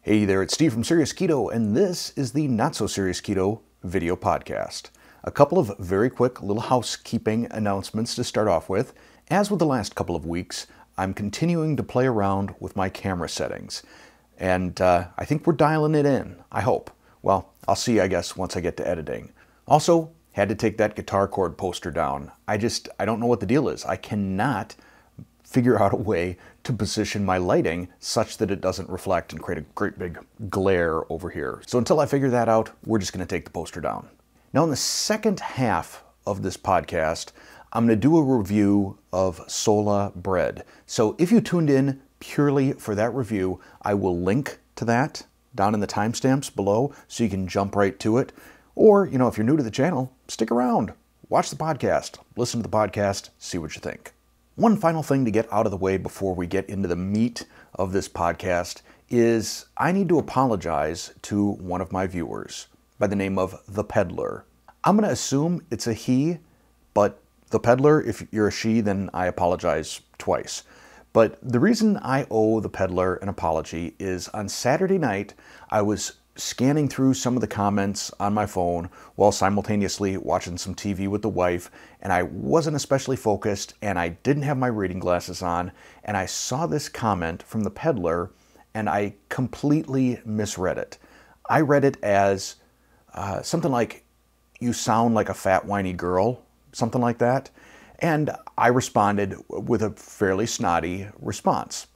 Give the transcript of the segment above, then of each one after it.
Hey there, it's Steve from Serious Keto, and this is the Not So Serious Keto video podcast. A couple of very quick little housekeeping announcements to start off with. As with the last couple of weeks, I'm continuing to play around with my camera settings, and I think we're dialing it in, I hope. Well, I'll see, I guess, once I get to editing. Also, had to take that guitar chord poster down. I don't know what the deal is. I cannot figure out a way to position my lighting such that it doesn't reflect and create a great big glare over here. So until I figure that out, we're just going to take the poster down. Now in the second half of this podcast, I'm going to do a review of Sola bread. So if you tuned in purely for that review, I will link to that down in the timestamps below so you can jump right to it. Or, if you're new to the channel, stick around, watch the podcast, listen to the podcast, see what you think. One final thing to get out of the way before we get into the meat of this podcast is I need to apologize to one of my viewers by the name of The Peddler. I'm going to assume it's a he, but The Peddler, if you're a she, then I apologize twice. But the reason I owe The Peddler an apology is on Saturday night, I was scanning through some of the comments on my phone while simultaneously watching some TV with the wife, and I wasn't especially focused, and I didn't have my reading glasses on, and I saw this comment from The Peddler, and I completely misread it. I read it as something like, "You sound like a fat, whiny girl," something like that, and I responded with a fairly snotty response.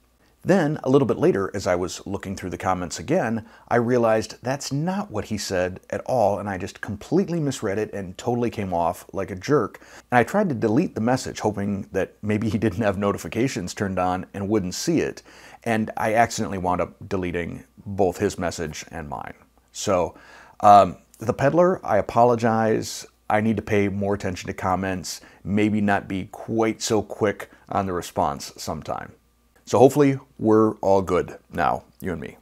Then, a little bit later, as I was looking through the comments again, I realized that's not what he said at all, and I just completely misread it and totally came off like a jerk. And I tried to delete the message, hoping that maybe he didn't have notifications turned on and wouldn't see it, and I accidentally wound up deleting both his message and mine. So, The Peddler, I apologize. I need to pay more attention to comments, maybe not be quite so quick on the response sometime. So hopefully we're all good now, you and me.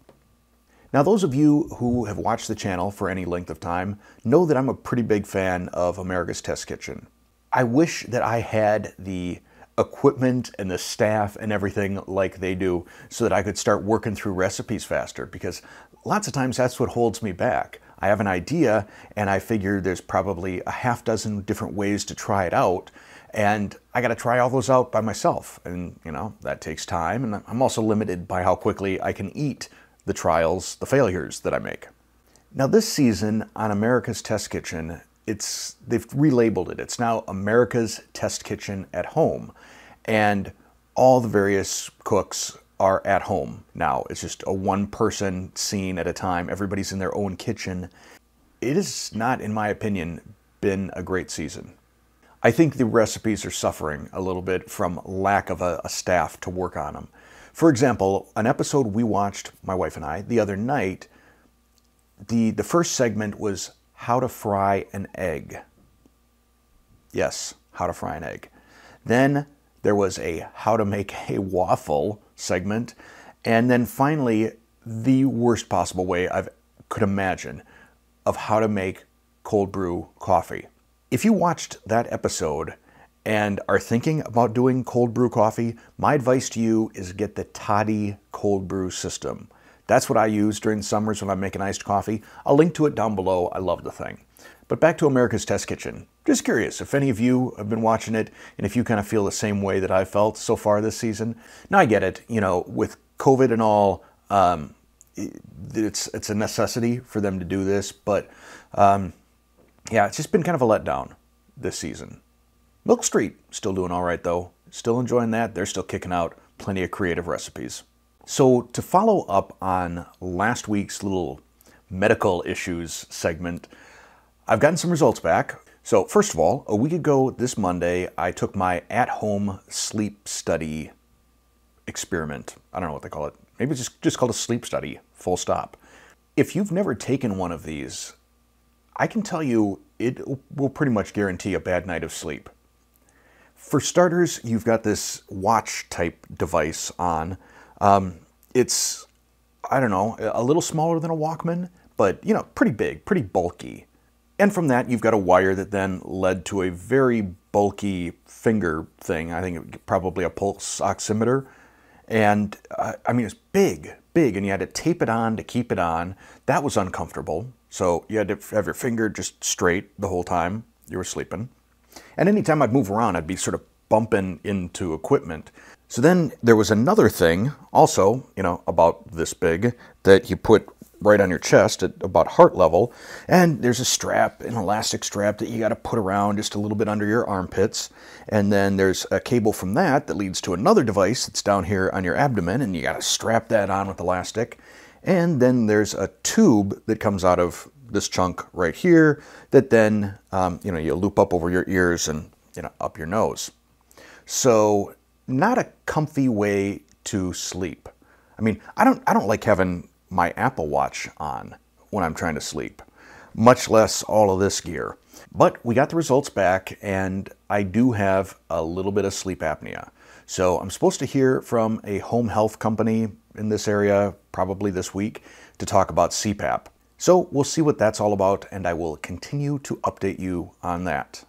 Now those of you who have watched the channel for any length of time know that I'm a pretty big fan of America's Test Kitchen. I wish that I had the equipment and the staff and everything like they do so that I could start working through recipes faster, because lots of times that's what holds me back. I have an idea and I figure there's probably a half dozen different ways to try it out, and I got to try all those out by myself, and that takes time, and I'm also limited by how quickly I can eat the trials, the failures that I make. Now this season on America's Test Kitchen, they've relabeled it. It's now America's Test Kitchen at Home, and all the various cooks are at home now. It's just a one-person scene at a time. Everybody's in their own kitchen. It has not, in my opinion, been a great season. I think the recipes are suffering a little bit from lack of a staff to work on them. For example, an episode we watched, my wife and I, the other night, the first segment was how to fry an egg. Yes, how to fry an egg. Then there was a how to make a waffle segment, and then finally the worst possible way I could imagine of how to make cold brew coffee. If you watched that episode and are thinking about doing cold brew coffee, my advice to you is get the Toddy cold brew system. That's what I use during the summers when I'm making iced coffee. I'll link to it down below. I love the thing. But back to America's Test Kitchen. Just curious if any of you have been watching it and if you kind of feel the same way that I felt so far this season. Now I get it, with COVID and all, it's a necessity for them to do this, but yeah, it's just been kind of a letdown this season. Milk Street, still doing all right though. Still enjoying that. They're still kicking out plenty of creative recipes. So to follow up on last week's little medical issues segment, I've gotten some results back. So first of all, a week ago this Monday, I took my at-home sleep study experiment. I don't know what they call it. Maybe it's just called a sleep study, full stop. If you've never taken one of these, I can tell you it will pretty much guarantee a bad night of sleep. For starters, you've got this watch type device on. It's, I don't know, a little smaller than a Walkman, but pretty big, pretty bulky. And from that, you've got a wire that then led to a very bulky finger thing. I think probably a pulse oximeter. And I mean, it's big big and you had to tape it on to keep it on. That was uncomfortable. So you had to have your finger just straight the whole time you were sleeping. And anytime I'd move around, I'd be sort of bumping into equipment. So then there was another thing also, about this big that you put right on your chest at about heart level. And there's a strap, an elastic strap that you got to put around just a little bit under your armpits. And then there's a cable from that leads to another device that's down here on your abdomen, and you got to strap that on with elastic. And then there's a tube that comes out of this chunk right here that then, you loop up over your ears and, up your nose. So not a comfy way to sleep. I mean, I don't like having my Apple Watch on when I'm trying to sleep, much less all of this gear. But we got the results back, and I do have a little bit of sleep apnea. So I'm supposed to hear from a home health company in this area probably this week to talk about CPAP. So we'll see what that's all about, and I will continue to update you on that.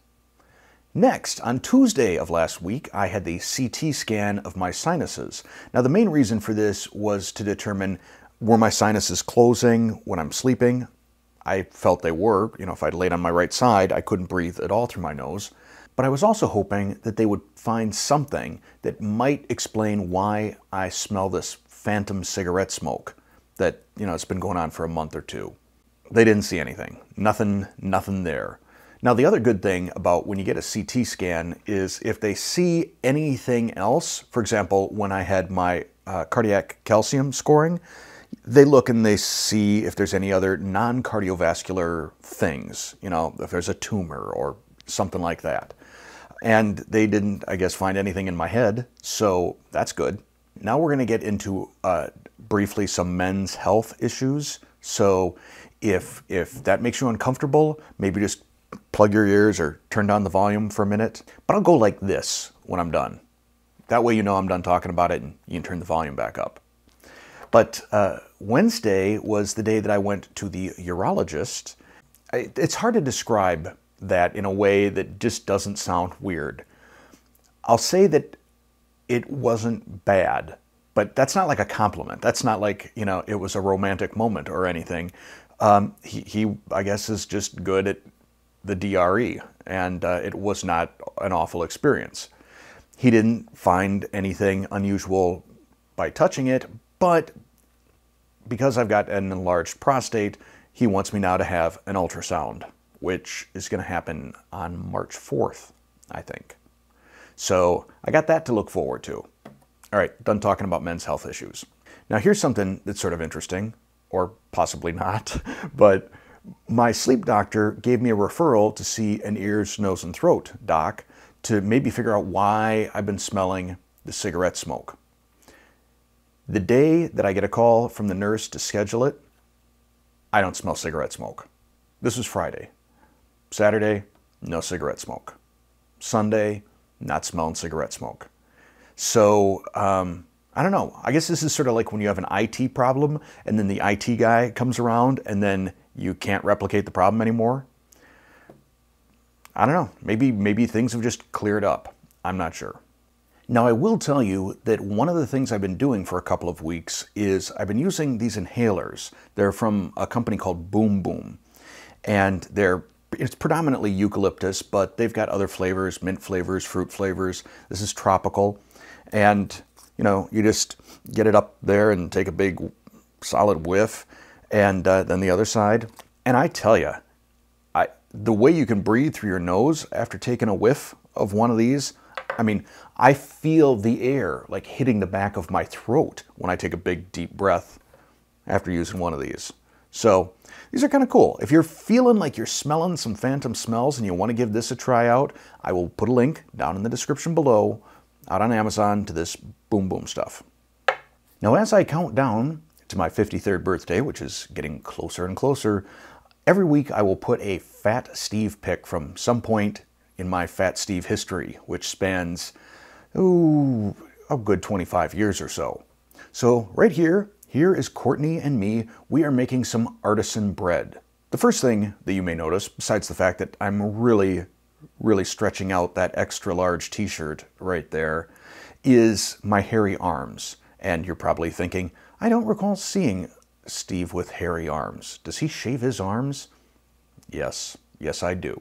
Next, on Tuesday of last week, I had the CT scan of my sinuses. Now, the main reason for this was to determine, were my sinuses closing when I'm sleeping? I felt they were. If I'd laid on my right side, I couldn't breathe at all through my nose. But I was also hoping that they would find something that might explain why I smell this phantom cigarette smoke that, it's been going on for a month or two. They didn't see anything. Nothing there. Now, the other good thing about when you get a CT scan is if they see anything else, for example, when I had my cardiac calcium scoring, they look and they see if there's any other non-cardiovascular things, if there's a tumor or something like that. And they didn't, I guess, find anything in my head, so that's good. Now we're going to get into briefly some men's health issues. So if that makes you uncomfortable, maybe just plug your ears or turn down the volume for a minute. But I'll go like this when I'm done. That way I'm done talking about it and you can turn the volume back up. But Wednesday was the day that I went to the urologist. It's hard to describe that in a way that just doesn't sound weird. I'll say that it wasn't bad, but that's not like a compliment. That's not like, it was a romantic moment or anything. He I guess, is just good at the DRE, and it was not an awful experience. He didn't find anything unusual by touching it, but because I've got an enlarged prostate, he wants me now to have an ultrasound, which is going to happen on March 4th, I think. So I got that to look forward to. All right, done talking about men's health issues. Now here's something that's sort of interesting, or possibly not, but my sleep doctor gave me a referral to see an ears, nose, and throat doc to maybe figure out why I've been smelling the cigarette smoke. The day that I get a call from the nurse to schedule it, I don't smell cigarette smoke. This was Friday. Saturday, no cigarette smoke. Sunday, not smelling cigarette smoke. So, I don't know. I guess this is sort of like when you have an IT problem and then the IT guy comes around and then you can't replicate the problem anymore. I don't know. Maybe things have just cleared up. I'm not sure. Now, I will tell you that one of the things I've been doing for a couple of weeks is I've been using these inhalers. They're from a company called Boom Boom. And it's predominantly eucalyptus, but they've got other flavors, mint flavors, fruit flavors. This is tropical. And, you just get it up there and take a big solid whiff, and then the other side. And I tell you, the way you can breathe through your nose after taking a whiff of one of these, I feel the air like hitting the back of my throat when I take a big deep breath after using one of these. So these are kind of cool. If you're feeling like you're smelling some phantom smells and you want to give this a try out, I will put a link down in the description below out on Amazon to this Boom Boom stuff. Now, as I count down to my 53rd birthday, which is getting closer and closer, every week I will put a Fat Steve pic from some point in my Fat Steve history, which spans, a good 25 years or so. So right here is Courtney and me. We are making some artisan bread. The first thing that you may notice, besides the fact that I'm really stretching out that extra large t-shirt right there, is my hairy arms. And you're probably thinking, I don't recall seeing Steve with hairy arms. Does he shave his arms? Yes. Yes, I do.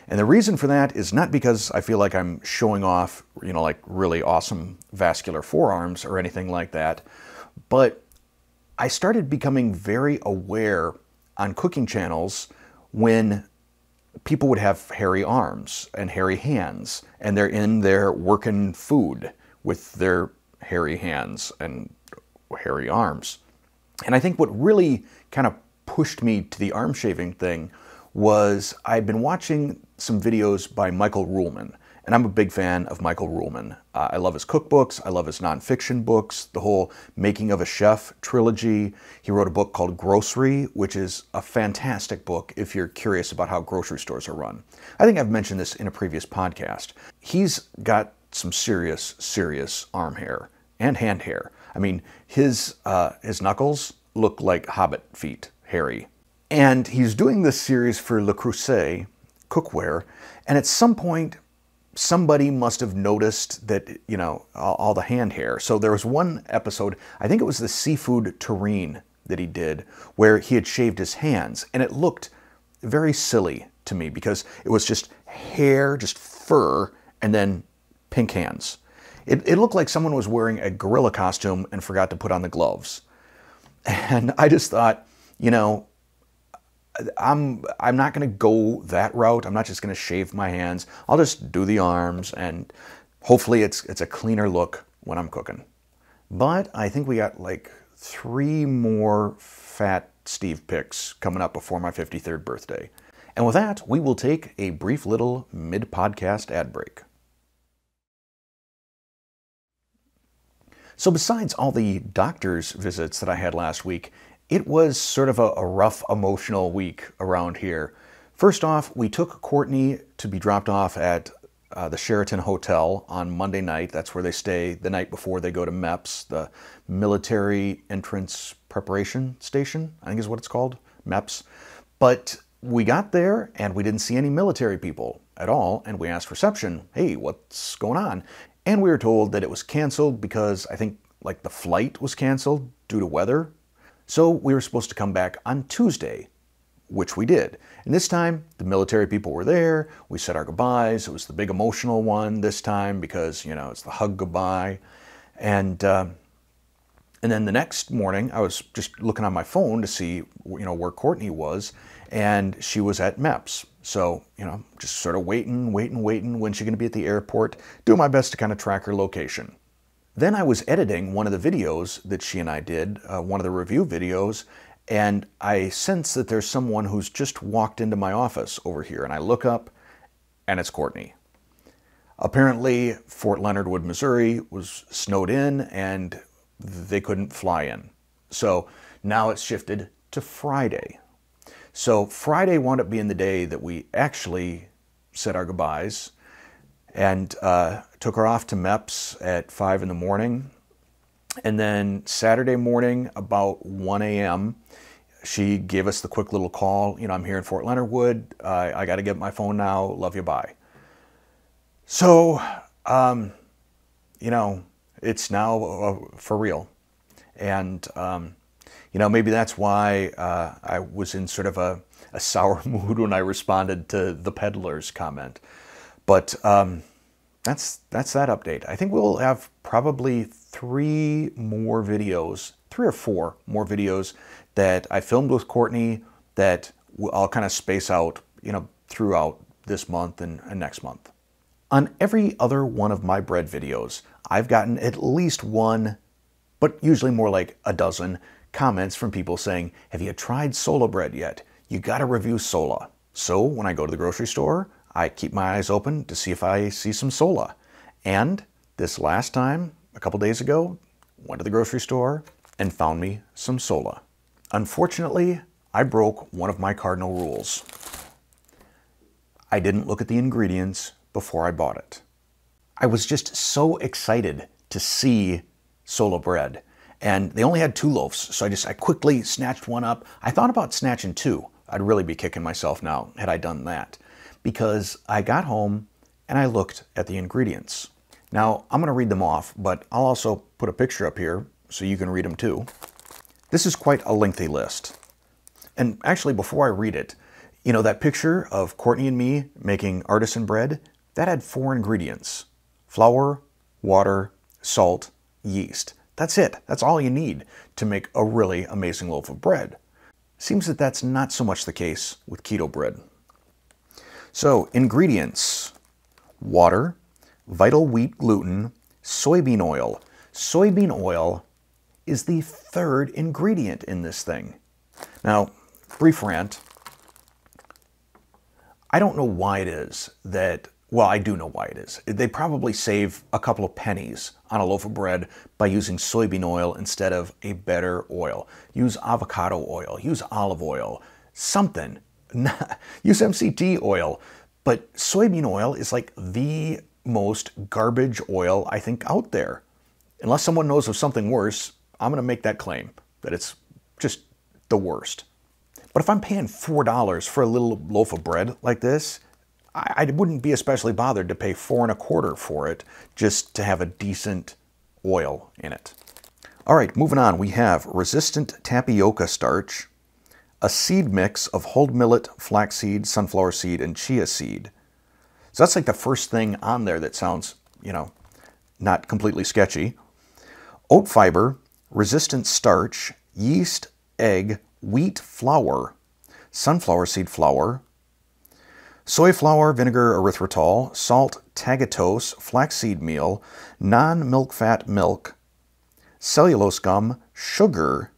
And the reason for that is not because I feel like I'm showing off, like really awesome vascular forearms or anything like that, but I started becoming very aware on cooking channels when people would have hairy arms and hairy hands, and they're in there working food with their hairy hands and hairy arms. And I think what really kind of pushed me to the arm shaving thing was I'd been watching some videos by Michael Ruhlman, and I'm a big fan of Michael Ruhlman. I love his cookbooks, I love his nonfiction books, the whole Making of a Chef trilogy. He wrote a book called Grocery, which is a fantastic book if you're curious about how grocery stores are run. I think I've mentioned this in a previous podcast. He's got some serious arm hair and hand hair. I mean, his knuckles look like hobbit feet, hairy. And he's doing this series for Le Creuset cookware, and at some point, somebody must have noticed that, all the hand hair. So there was one episode, I think it was the seafood terrine that he did, where he had shaved his hands, and it looked very silly to me because it was just hair, just fur, and then pink hands. It looked like someone was wearing a gorilla costume and forgot to put on the gloves. And I just thought, I'm not going to go that route. I'm not just going to shave my hands. I'll just do the arms, and hopefully it's a cleaner look when I'm cooking. But I think we got like 3 more fat Steve pics coming up before my 53rd birthday. And with that, we will take a brief little mid-podcast ad break. So besides all the doctor's visits that I had last week, it was sort of a rough, emotional week around here. First off, we took Courtney to be dropped off at the Sheraton Hotel on Monday night. That's where they stay the night before they go to MEPS, the Military Entrance Preparation Station, I think is what it's called, MEPS. But we got there and we didn't see any military people at all, and we asked reception, hey, what's going on? And we were told that it was canceled because I think like the flight was canceled due to weather. So we were supposed to come back on Tuesday, which we did. And this time, the military people were there. We said our goodbyes. It was the big emotional one this time because, it's the hug goodbye. And then the next morning, I was just looking on my phone to see, where Courtney was, and she was at MEPS. So, just sort of waiting. When's she going to be at the airport? Doing my best to kind of track her location. Then I was editing one of the videos that she and I did, one of the review videos, and I sense that there's someone who's just walked into my office over here, and I look up, and it's Courtney. Apparently, Fort Leonard Wood, Missouri was snowed in, and they couldn't fly in. So now it's shifted to Friday. So Friday wound up being the day that we actually said our goodbyes, and took her off to MEPS at 5 in the morning. And then Saturday morning, about 1 a.m., she gave us the quick little call, I'm here in Fort Leonard Wood, I got to get my phone now, love you, bye. So, it's now for real. And, maybe that's why I was in sort of a sour mood when I responded to the peddler's comment. But that's that update. I think we'll have probably 3 or 4 more videos that I filmed with Courtney that I'll kind of space out, throughout this month and next month. On every other one of my bread videos, I've gotten at least 1, but usually more like a dozen, comments from people saying, have you tried Sola bread yet? You got to review Sola. So when I go to the grocery store, I keep my eyes open to see if I see some Sola. And this last time, a couple days ago, went to the grocery store and found me some Sola. Unfortunately, I broke one of my cardinal rules. I didn't look at the ingredients before I bought it. I was just so excited to see Sola bread. And they only had 2 loaves, so I quickly snatched one up. I thought about snatching 2. I'd really be kicking myself now had I done that. Because I got home and I looked at the ingredients. Now, I'm going to read them off, but I'll also put a picture up here so you can read them too. This is quite a lengthy list. And actually, before I read it, you know, that picture of Courtney and me making artisan bread, that had 4 ingredients: flour, water, salt, yeast. That's it. That's all you need to make a really amazing loaf of bread. Seems that that's not so much the case with keto bread. So, ingredients: water, vital wheat gluten, soybean oil. Soybean oil is the 3rd ingredient in this thing. Now, brief rant. I don't know why it is that, well, I do know why it is. They probably save a couple of pennies on a loaf of bread by using soybean oil instead of a better oil. Use avocado oil, use olive oil, something. Use MCT oil. But soybean oil is like the most garbage oil I think out there. Unless someone knows of something worse, I'm going to make that claim, that it's just the worst. But if I'm paying $4 for a little loaf of bread like this, I wouldn't be especially bothered to pay $4.25 for it just to have a decent oil in it. All right, moving on. We have resistant tapioca starch, a seed mix of whole millet, flaxseed, sunflower seed, and chia seed. So that's like the first thing on there that sounds, you know, not completely sketchy. Oat fiber, resistant starch, yeast, egg, wheat flour, sunflower seed flour, soy flour, vinegar, erythritol, salt, tagatose, flaxseed meal, non-milk fat milk, cellulose gum, sugar,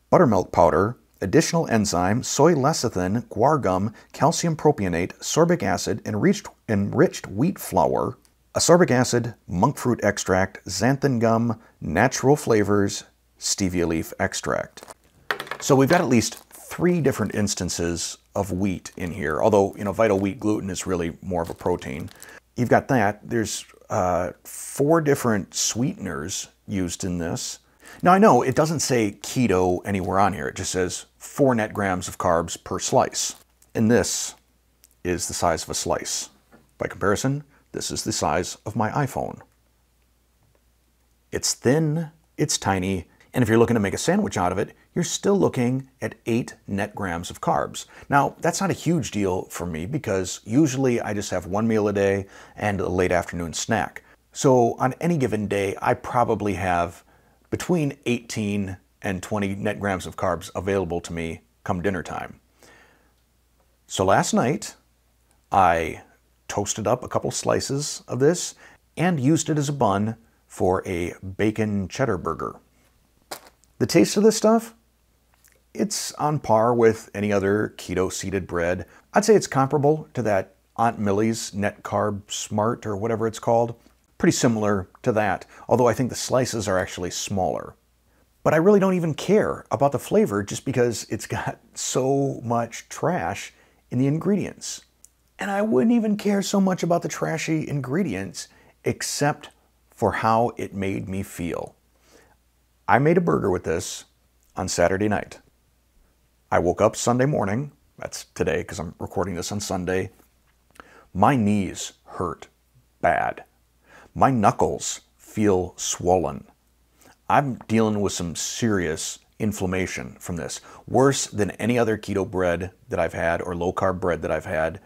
buttermilk powder, additional enzyme, soy lecithin, guar gum, calcium propionate, sorbic acid, enriched wheat flour, ascorbic acid, monk fruit extract, xanthan gum, natural flavors, stevia leaf extract. So we've got at least 3 different instances of wheat in here, although, you know, vital wheat gluten is really more of a protein. You've got that. There's 4 different sweeteners used in this. Now, I know it doesn't say keto anywhere on here. It just says 4 net grams of carbs per slice. And this is the size of a slice. By comparison, this is the size of my iPhone. It's thin, it's tiny, and if you're looking to make a sandwich out of it, you're still looking at 8 net grams of carbs. Now, that's not a huge deal for me because usually I just have 1 meal a day and a late afternoon snack. So on any given day, I probably have between 18 and 20 net grams of carbs available to me come dinner time. So last night, I toasted up a couple slices of this and used it as a bun for a bacon cheddar burger. The taste of this stuff, it's on par with any other keto-seeded bread. I'd say it's comparable to that Aunt Millie's Net Carb Smart or whatever it's called. Pretty similar to that, although I think the slices are actually smaller. But I really don't even care about the flavor just because it's got so much trash in the ingredients. And I wouldn't even care so much about the trashy ingredients except for how it made me feel. I made a burger with this on Saturday night. I woke up Sunday morning, that's today because I'm recording this on Sunday. My knees hurt bad. My knuckles feel swollen. I'm dealing with some serious inflammation from this, worse than any other keto bread that I've had or low carb bread that I've had.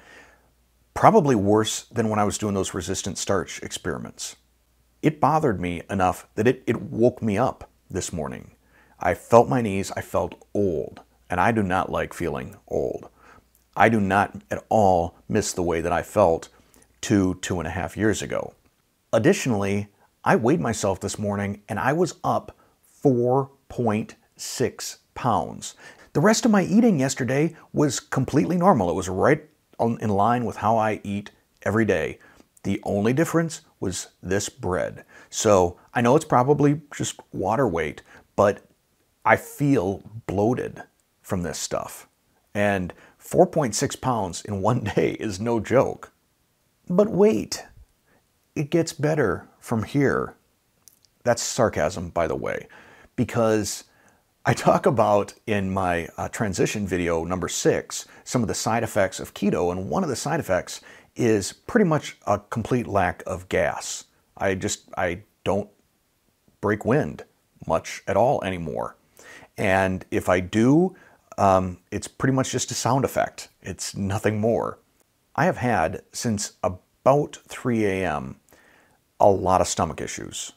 Probably worse than when I was doing those resistant starch experiments. It bothered me enough that it woke me up this morning. I felt my knees, I felt old, and I do not like feeling old. I do not at all miss the way that I felt 2.5 years ago. Additionally, I weighed myself this morning and I was up 4.6 pounds. The rest of my eating yesterday was completely normal. It was right in line with how I eat every day. The only difference was this bread. So I know it's probably just water weight, but I feel bloated from this stuff. And 4.6 pounds in one day is no joke. But wait, it gets better from here. That's sarcasm, by the way, because I talk about in my transition video number 6, some of the side effects of keto, and one of the side effects is pretty much a complete lack of gas. I don't break wind much at all anymore. And if I do, it's pretty much just a sound effect. It's nothing more. I have had, since about 3 a.m., a lot of stomach issues.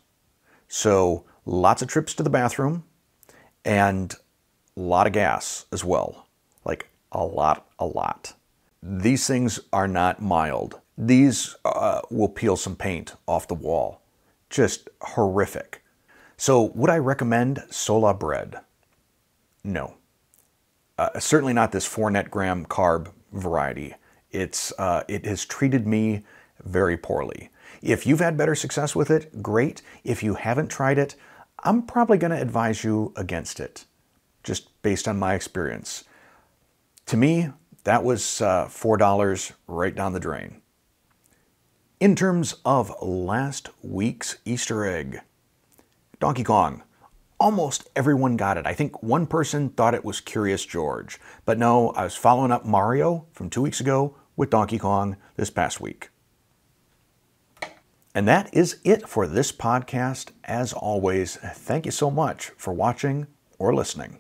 So lots of trips to the bathroom and a lot of gas as well. Like a lot. These things are not mild. These will peel some paint off the wall. Just horrific. So would I recommend Sola bread? No. Certainly not this 4 net gram carb variety. It has treated me very poorly. If you've had better success with it, great. If you haven't tried it, I'm probably going to advise you against it, just based on my experience. To me, that was $4 right down the drain. In terms of last week's Easter egg, Donkey Kong. Almost everyone got it. I think one person thought it was Curious George. But no, I was following up Mario from 2 weeks ago with Donkey Kong this past week. And that is it for this podcast. As always, thank you so much for watching or listening.